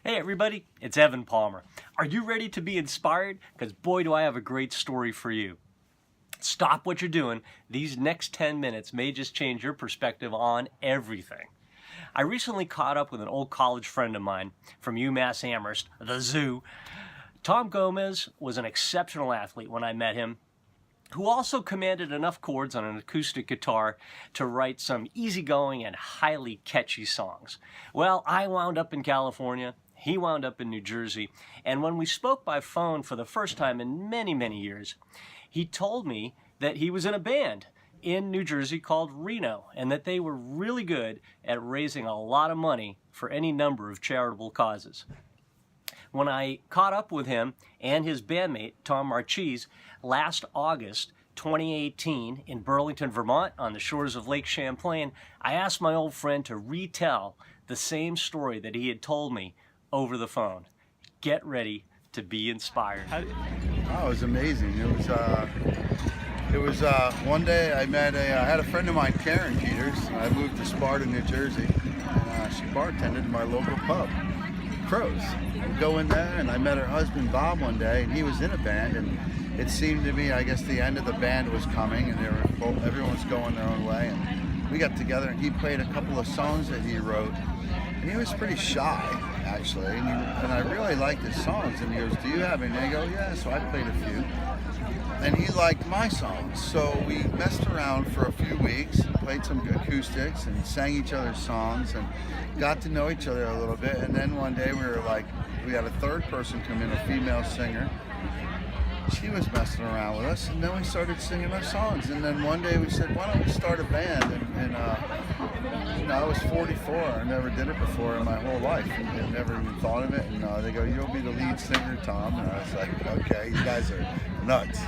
Hey everybody, it's Evan Palmer. Are you ready to be inspired? Because boy do I have a great story for you. Stop what you're doing. These next 10 minutes may just change your perspective on everything. I recently caught up with an old college friend of mine from UMass Amherst, the zoo. Tom Gomez was an exceptional athlete when I met him, who also commanded enough chords on an acoustic guitar to write some easygoing and highly catchy songs. Well, I wound up in California, he wound up in New Jersey, and when we spoke by phone for the first time in many, many years, he told me that he was in a band in New Jersey called R.E.N.O, and that they were really good at raising a lot of money for any number of charitable causes. When I caught up with him and his bandmate, Tom Marchese, last August 2018 in Burlington, Vermont, on the shores of Lake Champlain, I asked my old friend to retell the same story that he had told me over the phone. Get ready to be inspired. Oh, it was amazing. It was one day I had a friend of mine, Karen Peters. I moved to Sparta, New Jersey, and she bartended in my local pub, Crows. I'd go in there, and I met her husband, Bob, one day, and he was in a band, and it seemed to me, I guess the end of the band was coming, and everyone was going their own way, and we got together, and he played a couple of songs that he wrote, and he was pretty shy, actually, and I really liked his songs, and he goes, "Do you have any?" And I go, "Yeah," so I played a few. And he liked my songs, so we messed around for a few weeks, played some acoustics and sang each other's songs and got to know each other a little bit. And then one day we had a third person come in, a female singer. She was messing around with us, and then we started singing our songs. And then one day we said, "Why don't we start a band?" And I was 44. I never did it before in my whole life, and never even thought of it. And they go, "You'll be the lead singer, Tom." And I was like, "Okay, you guys are nuts,"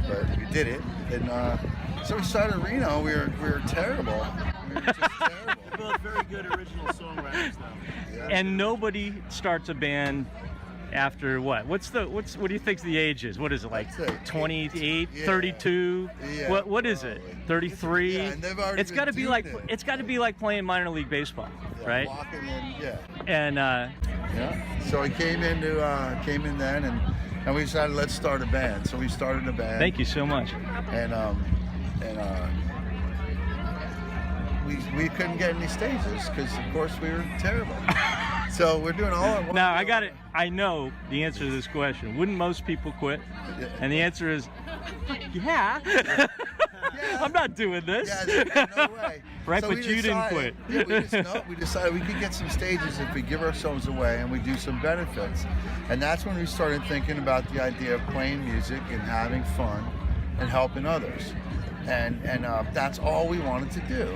but we did it. And so we started R.E.N.O. We were terrible. We were just terrible. Both very good original songwriters, though. Yeah. And nobody starts a band after what? What do you think the age is? What is it, like 28, yeah. 32? Yeah, what is it? 33? Yeah, and they've already it's got to be like it's got to be like playing minor league baseball, yeah, right? Walking in, yeah. And yeah. So he came in then, and we decided, let's start a band. So we started a band. Thank you so much. And we couldn't get any stages because, of course, we were terrible. So we're doing all at once. Now I know the answer to this question. Wouldn't most people quit? And the answer is, yeah. Yeah. I'm not doing this. Yeah, no way. Right, so but you didn't quit. Yeah, we decided we could get some stages if we give ourselves away and we do some benefits. And that's when we started thinking about the idea of playing music and having fun and helping others. And that's all we wanted to do.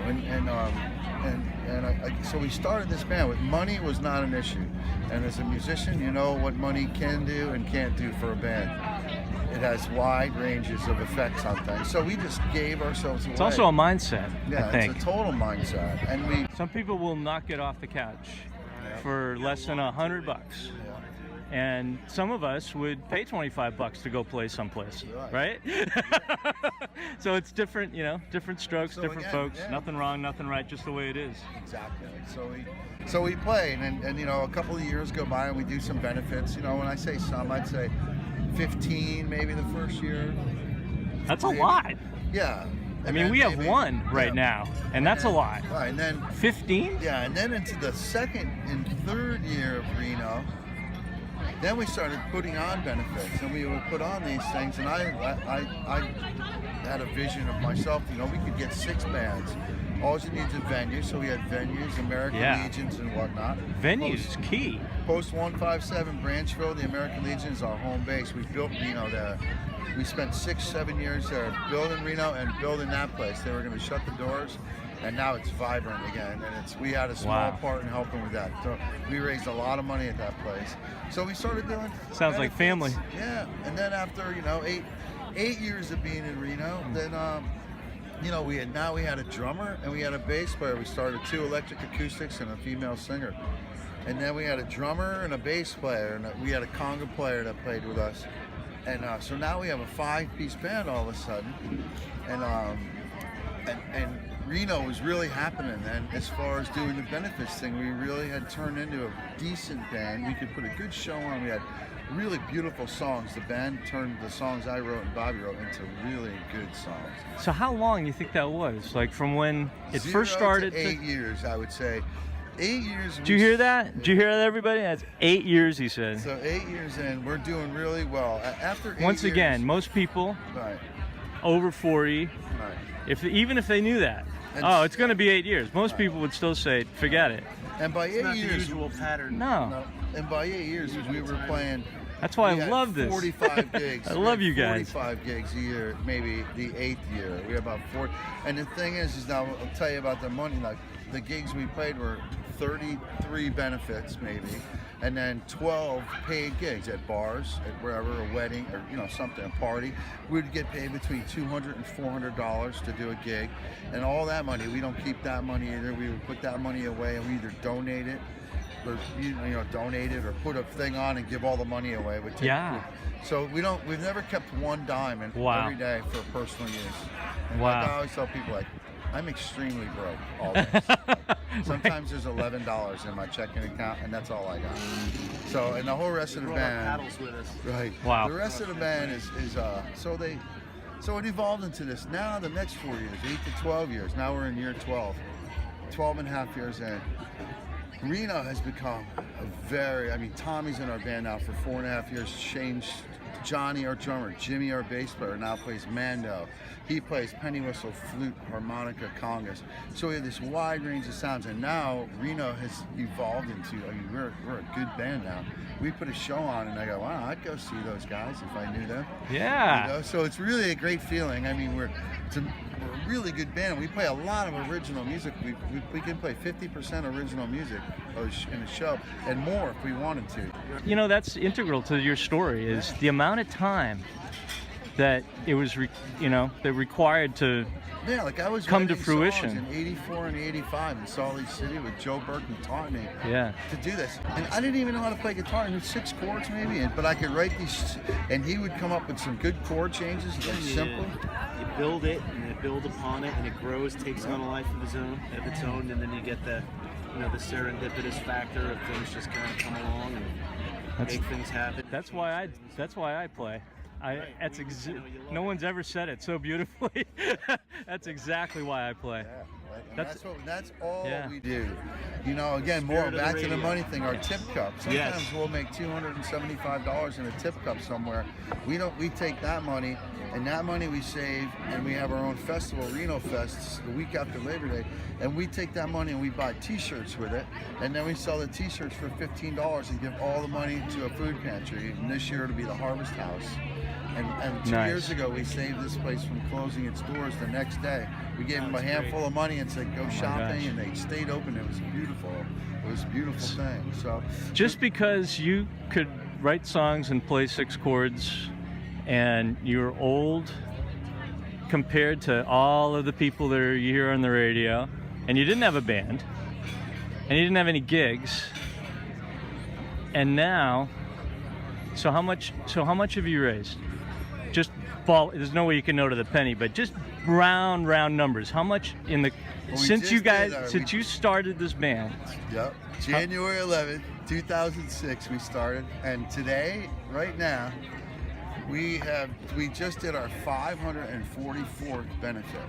So we started this band. Money was not an issue. And as a musician, you know what money can do and can't do for a band. It has wide ranges of effects on things. So we just gave ourselves away. It's also a mindset, yeah, I think. It's a total mindset. And some people will not get off the couch for less than $100. Yeah. And some of us would pay $25 to go play someplace, right? So it's different, different strokes, different folks. Yeah. Nothing wrong, nothing right, just the way it is. Exactly. So we played, and a couple of years go by, and we do some benefits. When I say some, I'd say 15 maybe the first year. That's maybe a lot. Yeah. I mean, we have one right now, and that's a lot. Right, and then 15? Yeah, and then into the second and third year of R.E.N.O, then we started putting on benefits, and we would put on these things, and I had a vision of myself, we could get 6 bands. All you need is a venue, so we had venues, American Legions and whatnot. Venues is key. Post 157 Branchville, the American Legion is our home base. We built R.E.N.O there. We spent 6-7 years there building R.E.N.O and building that place. They were going to shut the doors, and now it's vibrant again. And we had a small part in helping with that. So we raised a lot of money at that place. So we started doing. Sounds like family. Yeah, and then after 8 years of being in R.E.N.O, then we had a drummer and we had a bass player. We started 2 electric acoustics and a female singer. And then we had a drummer and a bass player, and we had a conga player that played with us. And so now we have a 5-piece band all of a sudden. And R.E.N.O was really happening then as far as doing the benefits thing. We really had turned into a decent band. We could put a good show on. We had really beautiful songs. The band turned the songs I wrote and Bobby wrote into really good songs. So how long do you think that was? Like from when it 0 first started? to 8 years, I would say. 8 years. Did you hear that? Did you hear that, everybody? That's 8 years, he said. So 8 years in, we're doing really well. After 8 Once years, again, most people right, over 40, right. even if they knew that, And oh, it's going to be 8 years. Most people would still say, forget it. And by It's 8 not the years, usual pattern. No. and by 8 years, we were playing. That's why we I had love this. 45 gigs. I We love had you guys. 45 gigs a year, maybe the 8th year. We had about 40. And the thing is now I'll tell you about the money. Like the gigs we played were 33 benefits maybe, and then 12 paid gigs at bars, at wherever, a wedding or something, a party. We'd get paid between $200 and $400 to do a gig, and all that money, we don't keep that money either. We would put that money away and we either donate it. Or, donate it or put a thing on and give all the money away. Yeah. So we've never kept one dime in Wow. every day for personal use. And Wow. like I always tell people, like, I'm extremely broke always. Sometimes there's $11 in my checking account, and that's all I got. So, and the whole rest of the Brought our band, paddles with us. right? Wow. The rest of the band is so it evolved into this. Now the next 4 years, 8 to 12 years. Now we're in year 12, 12 and a half years in. R.E.N.O has become Tommy's in our band now for 4.5 years. Changed. Johnny, our drummer, Jimmy, our bass player, now plays mando. He plays penny whistle, flute, harmonica, congas. So we have this wide range of sounds, and now R.E.N.O has evolved into. We're a good band now. We put a show on, and I go, wow, I'd go see those guys if I knew them. Yeah. So it's really a great feeling. I mean, we're a really good band. We play a lot of original music. We can play 50% original music in a show, and more if we wanted to. That's integral to your story is the amount of time that it was, that required to like I was come to writing fruition songs in 84 and 85 in Salt Lake City with Joe Burton taught me to do this. And I didn't even know how to play guitar. I knew 6 chords maybe, but I could write these, and he would come up with some good chord changes, like simple. You build it, and you build upon it, and it grows, takes on a life of its own, and then you get the serendipitous factor of things just kind of come along and make things happen. That's why I play. No one's ever said it so beautifully. That's exactly why I play. Yeah, that's all Yeah. we do. Again, more Spirit of the back to the radio. money thing. Our tip cup. Sometimes Yes. we'll make $275 in a tip cup somewhere. We take that money, and that money we save, and we have our own festival, R.E.N.O Fest, the week after Labor Day, and we take that money and we buy T-shirts with it, and then we sell the T-shirts for $15 and give all the money to a food pantry. And this year it'll be the Harvest House. And 2 Nice. years ago, we saved this place from closing its doors the next day. We gave them a handful of money and said, go shopping, gosh. and they stayed open. It was beautiful. It was a beautiful thing. So, Just because you could write songs and play 6 chords and you're old compared to all of the people that you hear on the radio, and you didn't have a band, and you didn't have any gigs, and now, so how much have you raised? Just there's no way you can know to the penny, but just round numbers. How much since you started this band? yep. January 11th, 2006, we started, and today, right now, we just did our 544th benefit.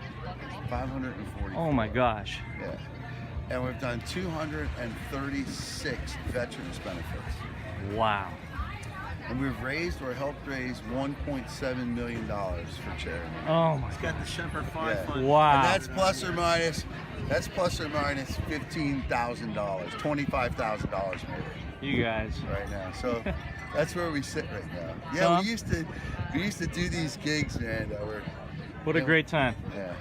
544. Oh my gosh. Yeah. And we've done 236 veterans benefits. Wow. And we've raised or helped raise $1.7 million for charity. Oh my It's got the Semper Fi Yeah. fund. Wow. And that's plus or minus $15,000, $25,000 maybe You guys. right now. So that's where we sit right now. Yeah, Tom? we used to do these gigs, man. That were What a great time. yeah.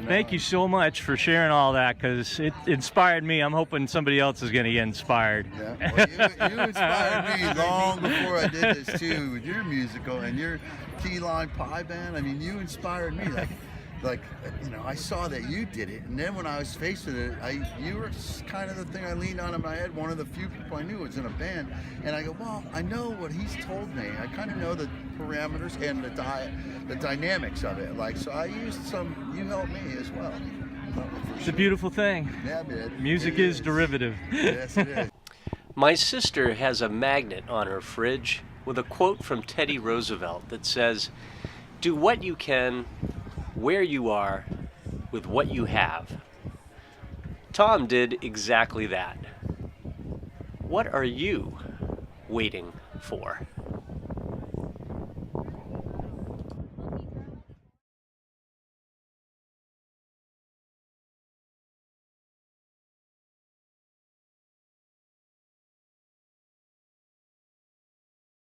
Thank you so much for sharing all that, because it inspired me. I'm hoping somebody else is going to get inspired. Yeah, well, you inspired me long before I did this too, with your musical and your Key Lime Pie band. I mean, you inspired me. Like I saw that you did it, and then when I was faced with it, you were kind of the thing I leaned on in my head. One of the few people I knew was in a band, and I go, well, I know what he's told me. I kind of know the parameters and the dynamics of it. So I used some. You helped me as well. It's a beautiful thing. Yeah, man. Music It is derivative. Yes, it is. My sister has a magnet on her fridge with a quote from Teddy Roosevelt that says, "Do what you can, where you are, with what you have." Tom did exactly that. What are you waiting for?